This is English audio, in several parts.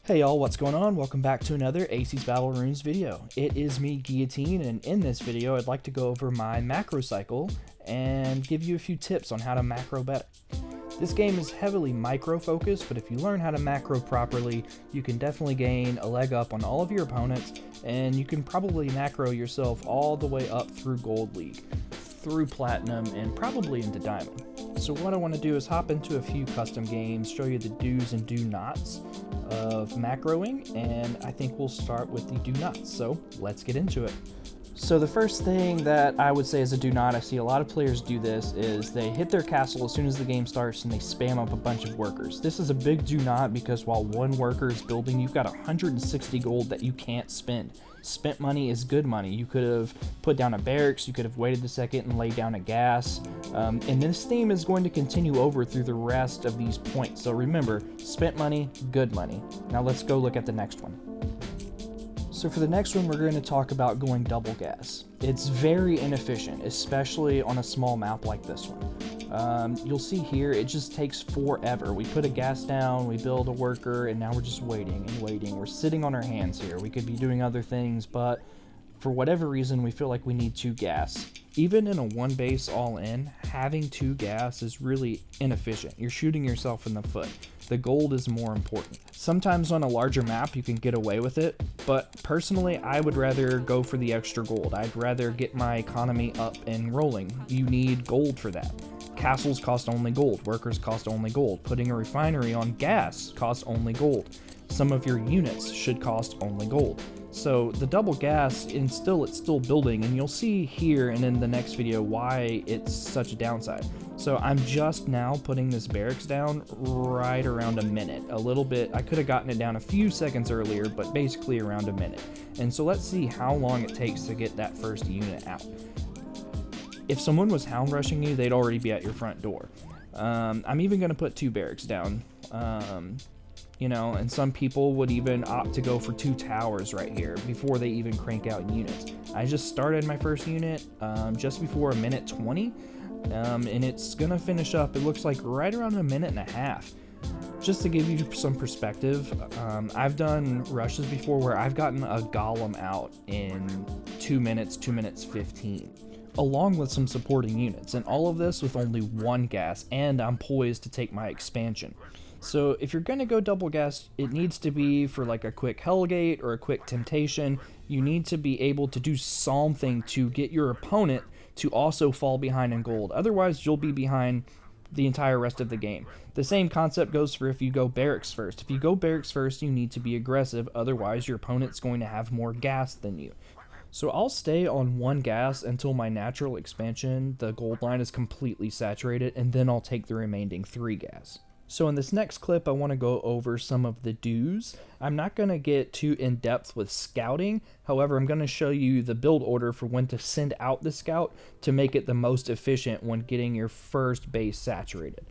Hey y'all, what's going on? Welcome back to another Acies Battle Runes video. It is me, Guillotine, and in this video I'd like to go over my macro cycle and give you a few tips on how to macro better. This game is heavily micro focused, but if you learn how to macro properly, you can definitely gain a leg up on all of your opponents, and you can probably macro yourself all the way up through Gold League, through Platinum, and probably into Diamond. So what I want to do is hop into a few custom games, show you the do's and do nots of macroing, and I think we'll start with the do nots. So let's get into it. So the first thing that I would say is a do not, I see a lot of players do this, is they hit their castle as soon as the game starts and they spam up a bunch of workers. This is a big do not because while one worker is building, you've got 160 gold that you can't spend. Spent money is good money. You could have put down a barracks, you could have waited a second and laid down a gas, and this theme is going to continue over through the rest of these points. So remember, spent money, good money. Now let's go look at the next one. So for the next one, we're going to talk about going double gas. It's very inefficient, especially on a small map like this one. You'll see here, it just takes forever. We put a gas down, we build a worker, and now we're just waiting and waiting. We're sitting on our hands here. We could be doing other things, but for whatever reason, we feel like we need 2 gas. Even in a 1 base all in, having 2 gas is really inefficient. You're shooting yourself in the foot. The gold is more important. Sometimes on a larger map you can get away with it, but personally I would rather go for the extra gold. I'd rather get my economy up and rolling. You need gold for that. Castles cost only gold, workers cost only gold, putting a refinery on gas costs only gold. Some of your units should cost only gold. So the double gas, and it's still building, and you'll see here and in the next video why it's such a downside. So I'm just now putting this barracks down right around a minute. A little bit, I could have gotten it down a few seconds earlier, but basically around a minute. And so let's see how long it takes to get that first unit out. If someone was hound rushing you, they'd already be at your front door. I'm even going to put 2 barracks down. You know, and some people would even opt to go for 2 towers right here before they even crank out units. I just started my first unit just before 1:20, and it's gonna finish up, it looks like right around 1.5 minutes. Just to give you some perspective, I've done rushes before where I've gotten a golem out in 2 minutes, 2 minutes 15. Along with some supporting units, and all of this with only 1 gas, and I'm poised to take my expansion. So if you're going to go double gas, it needs to be for like a quick Hellgate or a quick Temptation. You need to be able to do something to get your opponent to also fall behind in gold. Otherwise, you'll be behind the entire rest of the game. The same concept goes for if you go barracks first. If you go barracks first, you need to be aggressive. Otherwise, your opponent's going to have more gas than you. So I'll stay on 1 gas until my natural expansion, the gold line, is completely saturated, and then I'll take the remaining 3 gas. So in this next clip, I want to go over some of the do's. I'm not going to get too in-depth with scouting. However, I'm going to show you the build order for when to send out the scout to make it the most efficient when getting your first base saturated.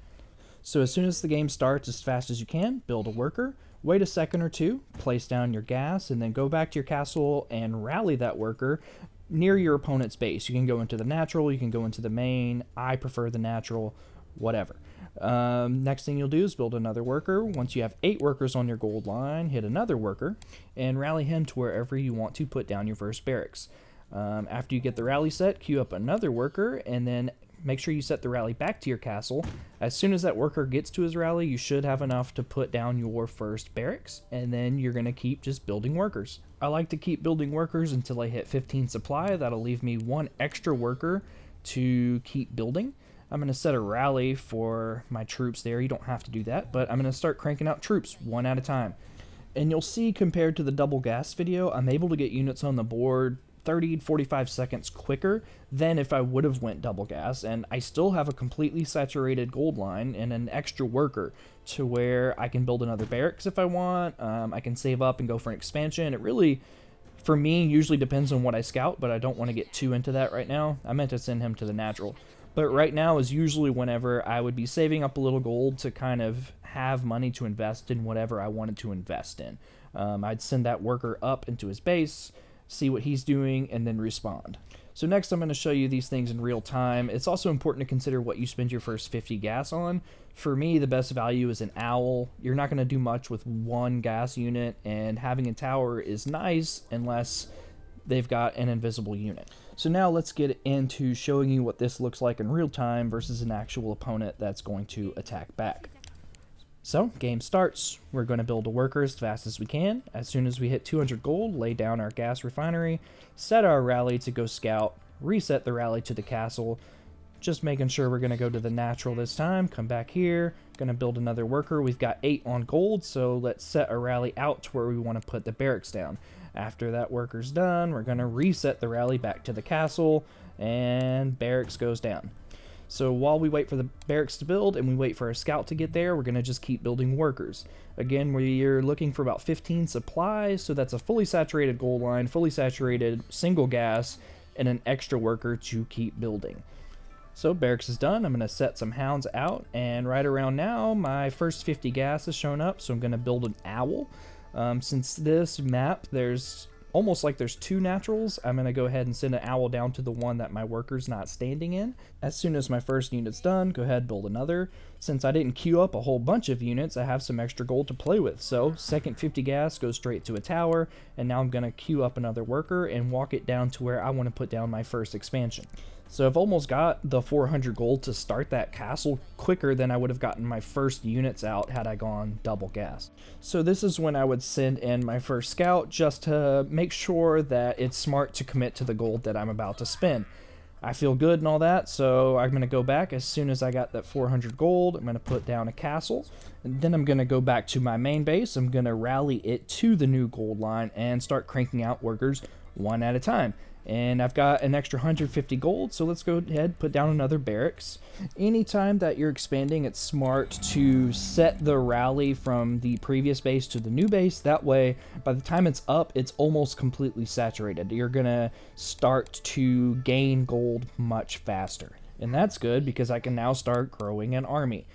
So as soon as the game starts, as fast as you can, build a worker. Wait a second or 2, place down your gas, and then go back to your castle and rally that worker near your opponent's base. You can go into the natural, you can go into the main. I prefer the natural, whatever. Next thing you'll do is build another worker. Once you have 8 workers on your gold line, hit another worker and rally him to wherever you want to put down your first barracks. After you get the rally set, queue up another worker, and then make sure you set the rally back to your castle. As soon as that worker gets to his rally, you should have enough to put down your first barracks, and then you're going to keep just building workers. I like to keep building workers until I hit 15 supply. That'll leave me 1 extra worker to keep building. I'm going to set a rally for my troops there. You don't have to do that, but I'm going to start cranking out troops 1 at a time. And you'll see, compared to the double gas video, I'm able to get units on the board 30 to 45 seconds quicker than if I would have went double gas, and I still have a completely saturated gold line and an extra worker to where I can build another barracks if I want. I can save up and go for an expansion. It really, for me, usually depends on what I scout, but I don't want to get too into that right now. I meant to send him to the natural. But right now is usually whenever I would be saving up a little gold to kind of have money to invest in whatever I wanted to invest in. I'd send that worker up into his base, see what he's doing, and then respond. So next I'm going to show you these things in real time. It's also important to consider what you spend your first 50 gas on. For me, the best value is an owl. You're not going to do much with one gas unit, and having a tower is nice unless they've got an invisible unit. So now let's get into showing you what this looks like in real time versus an actual opponent that's going to attack back. So, game starts. We're going to build a worker as fast as we can. As soon as we hit 200 gold, lay down our gas refinery, set our rally to go scout, reset the rally to the castle, just making sure we're going to go to the natural this time. Come back here, going to build another worker. We've got 8 on gold, so let's set a rally out to where we want to put the barracks down. After that worker's done, we're going to reset the rally back to the castle, and barracks goes down. So while we wait for the barracks to build and we wait for our scout to get there, we're going to just keep building workers. Again, we're looking for about 15 supplies, so that's a fully saturated gold line, fully saturated single gas, and an extra worker to keep building. So barracks is done. I'm going to set some hounds out, and right around now, my first 50 gas has shown up, so I'm going to build an owl. Since this map, there's almost like there's 2 naturals, I'm going to go ahead and send an owl down to the one that my worker's not standing in. As soon as my first unit's done, go ahead and build another. Since I didn't queue up a whole bunch of units, I have some extra gold to play with. So second 50 gas goes straight to a tower, and now I'm going to queue up another worker and walk it down to where I want to put down my first expansion. So I've almost got the 400 gold to start that castle quicker than I would have gotten my first units out had I gone double gas. So this is when I would send in my first scout just to make sure that it's smart to commit to the gold that I'm about to spend. I feel good and all that, so I'm going to go back as soon as I got that 400 gold. I'm going to put down a castle, and then I'm going to go back to my main base. I'm going to rally it to the new gold line and start cranking out workers one at a time. And I've got an extra 150 gold, so let's go ahead, put down another barracks. Anytime that you're expanding, it's smart to set the rally from the previous base to the new base. That way, by the time it's up, it's almost completely saturated. You're going to start to gain gold much faster. And that's good because I can now start growing an army.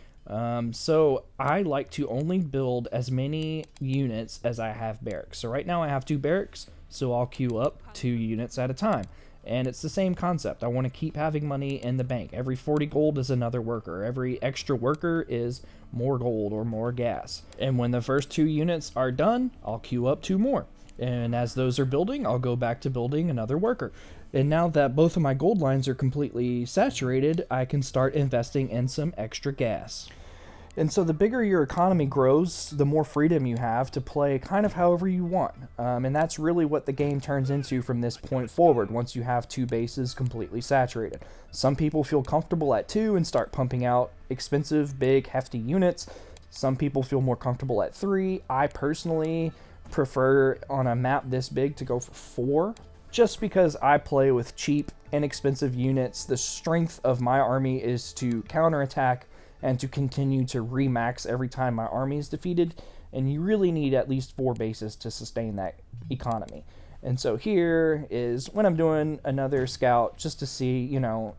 So I like to only build as many units as I have barracks. So right now I have 2 barracks. So I'll queue up 2 units at a time. And it's the same concept. I want to keep having money in the bank. Every 40 gold is another worker. Every extra worker is more gold or more gas. And when the first 2 units are done, I'll queue up 2 more. And as those are building, I'll go back to building another worker. And now that both of my gold lines are completely saturated, I can start investing in some extra gas. And so the bigger your economy grows, the more freedom you have to play kind of however you want. And that's really what the game turns into from this point forward once you have 2 bases completely saturated. Some people feel comfortable at 2 and start pumping out expensive, big, hefty units. Some people feel more comfortable at 3. I personally prefer on a map this big to go for 4. Just because I play with cheap, inexpensive units, the strength of my army is to counterattack and to continue to remax every time my army is defeated, and you really need at least 4 bases to sustain that economy. And so here is when I'm doing another scout just to see, you know,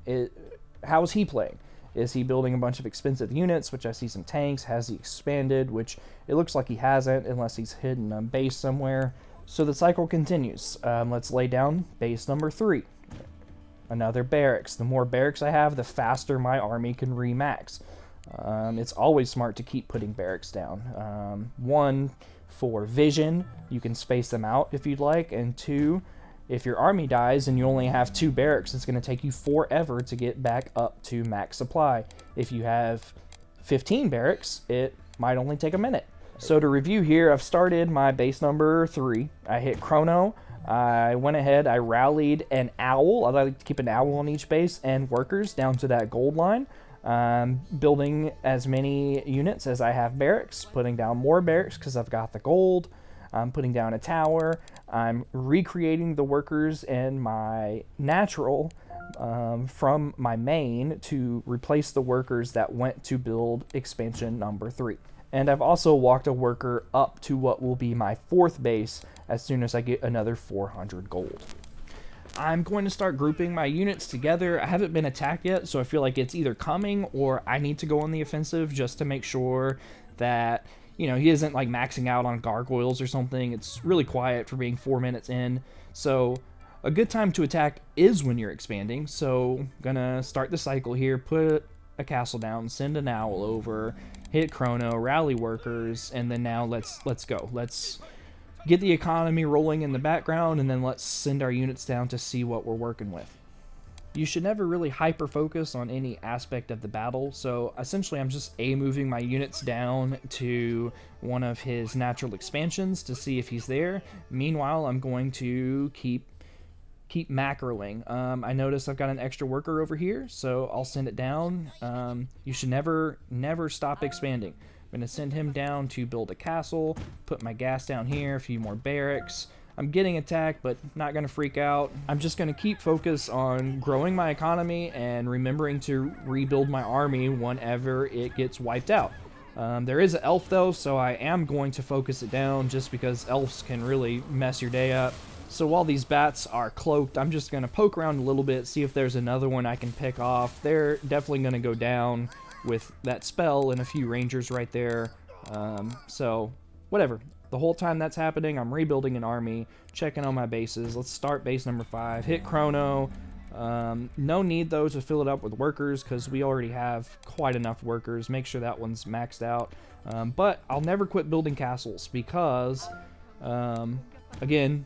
how is he playing? Is he building a bunch of expensive units, which I see some tanks? Has he expanded, which it looks like he hasn't unless he's hidden a base somewhere. So the cycle continues. Let's lay down base number 3. Another barracks. The more barracks I have, the faster my army can remax. It's always smart to keep putting barracks down. 1, for vision, you can space them out if you'd like, and 2, if your army dies and you only have 2 barracks, it's going to take you forever to get back up to max supply. If you have 15 barracks, it might only take a minute. So to review here, I've started my base number 3. I hit chrono. I went ahead, I rallied an owl. I like to keep an owl on each base and workers down to that gold line. Building as many units as I have barracks, putting down more barracks because I've got the gold. I'm putting down a tower. I'm recreating the workers in my natural from my main to replace the workers that went to build expansion number 3. And I've also walked a worker up to what will be my 4th base as soon as I get another 400 gold. I'm going to start grouping my units together. I haven't been attacked yet, so I feel like it's either coming or I need to go on the offensive just to make sure that, you know, he isn't like maxing out on gargoyles or something. It's really quiet for being 4 minutes in. So a good time to attack is when you're expanding. So gonna start the cycle here, put a castle down, send an owl over, hit chrono, rally workers, and then now let's go. Let's get the economy rolling in the background, and then let's send our units down to see what we're working with. You should never really hyper focus on any aspect of the battle, so essentially I'm just moving my units down to one of his natural expansions to see if he's there. Meanwhile, I'm going to keep macroing. I notice I've got an extra worker over here, so I'll send it down. You should never stop expanding. I'm going to send him down to build a castle, put my gas down here, a few more barracks. I'm getting attacked, but not going to freak out. I'm just going to keep focus on growing my economy and remembering to rebuild my army whenever it gets wiped out. There is an elf though, so I am going to focus it down just because elves can really mess your day up. So while these bats are cloaked, I'm just going to poke around a little bit, see if there's another one I can pick off. They're definitely going to go down with that spell and a few rangers right there. So whatever. The whole time that's happening, I'm rebuilding an army, checking on my bases. Let's start base number 5. Hit chrono. No need though to fill it up with workers because we already have quite enough workers. Make sure that one's maxed out. But I'll never quit building castles because, again,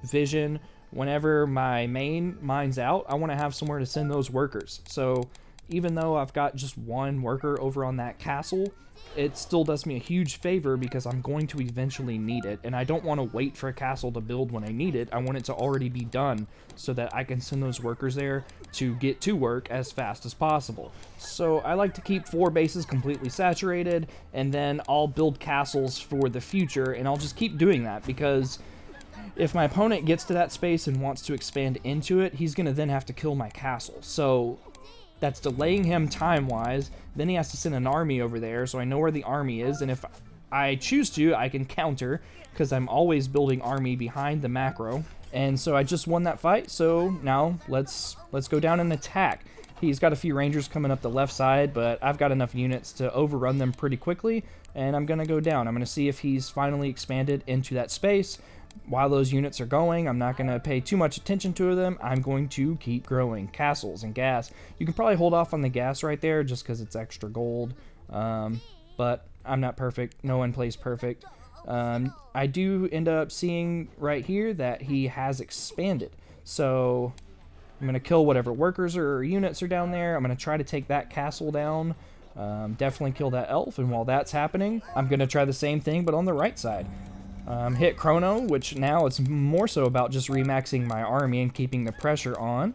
vision. Whenever my main mine's out, I want to have somewhere to send those workers. So even though I've got just one worker over on that castle, it still does me a huge favor because I'm going to eventually need it, and I don't want to wait for a castle to build when I need it. I want it to already be done so that I can send those workers there to get to work as fast as possible. So I like to keep 4 bases completely saturated, and then I'll build castles for the future, and I'll just keep doing that because if my opponent gets to that space and wants to expand into it, he's going to then have to kill my castle. So that's delaying him time-wise. Then he has to send an army over there, so I know where the army is, and if I choose to, I can counter, because I'm always building army behind the macro. And so I just won that fight, so now let's go down and attack. He's got a few rangers coming up the left side, but I've got enough units to overrun them pretty quickly, and I'm going to go down. I'm going to see if he's finally expanded into that space. While those units are going, I'm not going to pay too much attention to them. I'm going to keep growing castles and gas. You can probably hold off on the gas right there just because it's extra gold. But I'm not perfect. No one plays perfect. I do end up seeing right here that he has expanded. So I'm going to kill whatever workers or units are down there. I'm going to try to take that castle down. Definitely kill that elf. And while that's happening, I'm going to try the same thing but on the right side. Hit chrono, which now it's more so about just remaxing my army and keeping the pressure on.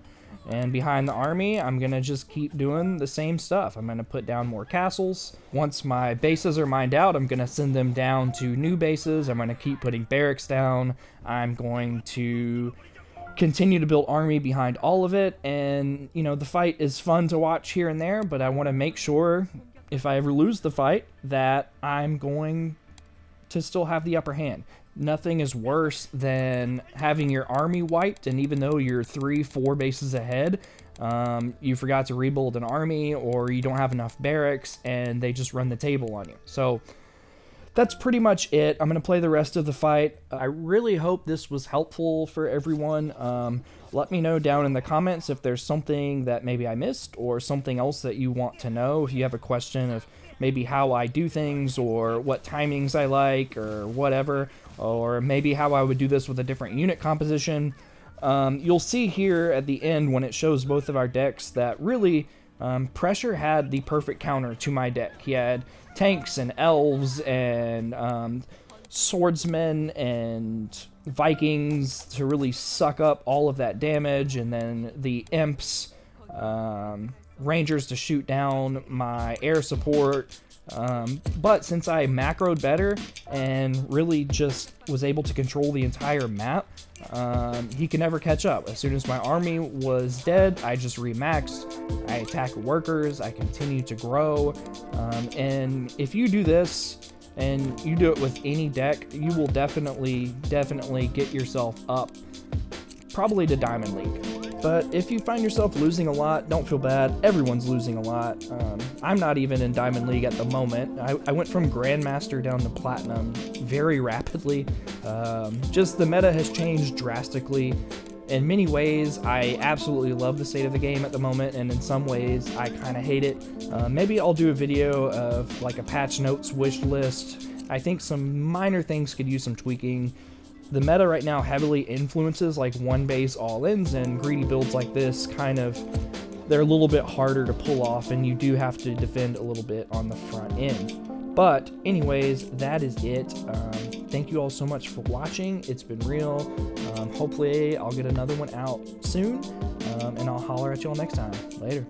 And behind the army, I'm going to just keep doing the same stuff. I'm going to put down more castles. Once my bases are mined out, I'm going to send them down to new bases. I'm going to keep putting barracks down. I'm going to continue to build army behind all of it. And, you know, the fight is fun to watch here and there, but I want to make sure if I ever lose the fight that I'm going to still have the upper hand. Nothing is worse than having your army wiped, and even though you're 3-4 bases ahead, you forgot to rebuild an army, or you don't have enough barracks, and they just run the table on you. So that's pretty much it. I'm going to play the rest of the fight. I really hope this was helpful for everyone. Let me know down in the comments if there's something that maybe I missed, or something else that you want to know. If you have a question of maybe how I do things, or what timings I like, or whatever, or maybe how I would do this with a different unit composition. You'll see here at the end when it shows both of our decks that really Pressure had the perfect counter to my deck. He had tanks and elves and swordsmen and Vikings to really suck up all of that damage, and then the imps, rangers to shoot down my air support. But since I macroed better and really just was able to control the entire map, he can never catch up. As soon as my army was dead, I just remaxed. I attack workers, I continue to grow, and if you do this and you do it with any deck, you will definitely get yourself up, probably to Diamond League. But if you find yourself losing a lot, don't feel bad. Everyone's losing a lot. I'm not even in Diamond League at the moment. I went from Grandmaster down to Platinum very rapidly. Just the meta has changed drastically. In many ways, I absolutely love the state of the game at the moment, and in some ways, I kind of hate it. Maybe I'll do a video of like a patch notes wish list. I think some minor things could use some tweaking. The meta right now heavily influences like one base all-ins, and greedy builds like this they're a little bit harder to pull off, and you do have to defend a little bit on the front end. But anyways, that is it. Thank you all so much for watching. It's been real. Hopefully I'll get another one out soon, and I'll holler at you all next time. Later.